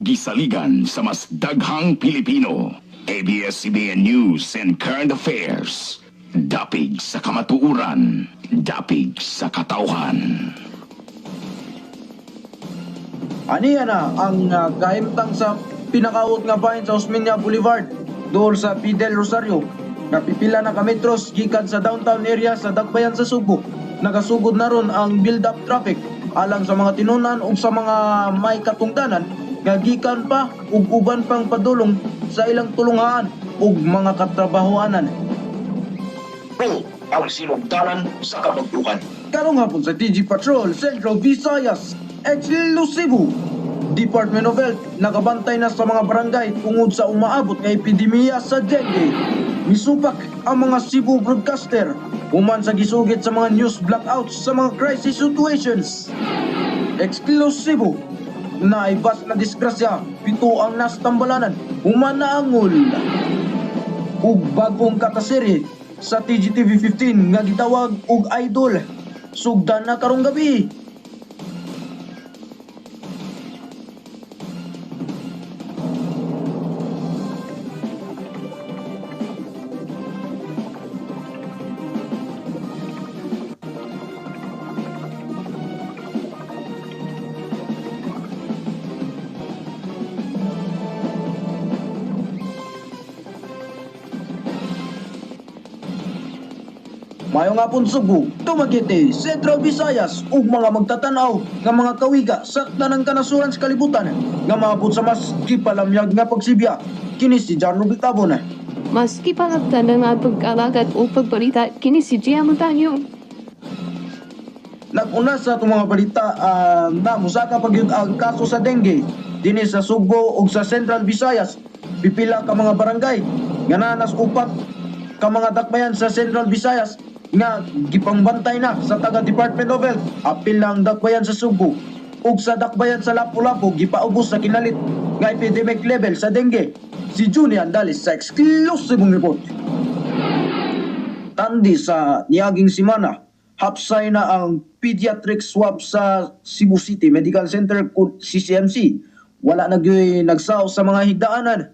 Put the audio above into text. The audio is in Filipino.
Gisaligan sa mas daghang Pilipino. ABS-CBN News and Current Affairs. Dapig sa kamatuuran. Dapig sa katauhan. Aniya na ang kahimtang sa pinakaut nga bahin sa Osmeña Boulevard doon sa Fidel Rosario. Napipila na ka metros gikan sa downtown area sa Dakbayan sa Subo. Nagasugod na ron ang build-up traffic alang sa mga tinunan o sa mga may katungdanan nga gikan pa ug uban pang padulong sa ilang tulungan ug mga katrabahoanan. Ang sinugdanan sa kabagdukan. Karong hapon sa TG Patrol, Central Visayas, Exclusivo. Department of Health nakabantay na sa mga barangay tungod sa umaabot nga epidemiya sa dengue. Misupak ang mga Cebu broadcaster human sa gisugit sa mga news blackouts sa mga crisis situations. Exclusivo na ibas na disgrasya, pito ang nastambalanan, human na angol. Ug bagong kataseri sa TGTV 15 nga gitawag og Idol. Sugdan na karong gabi. Mayo nga pun Subo, Dumaguete, Central Visayas ug mga magtatanaw nga mga kawiga sa tanang kanasuran sa kalibutan nga maabot sa mas gipalamyag nga pagsibya. Kini si Jarno Bitabon. Maski palagtanan nga pagkalagat o pagbalita, kini si Gia Montaño. Naguna sa itong mga balita na musaka pagyud ang kaso sa dengue dinhi sa Subo ug sa Central Visayas. Pipila ka mga barangay nga nanas upat ka mga dakbayan sa Central Visayas nga gipangbantay na sa taga Department of Health. Apil lang dakbayan sa Subo ug sa dakbayan sa Lapu-Lapu gipaubos sa kinalit nga epidemic level sa dengue. Si Junior Andalis sa eksklusibong report. Tandi sa niaging simana, hapsay na ang pediatric swab sa Cebu City Medical Center CCMC. Wala nagyoy nagsaw sa mga higdaanan.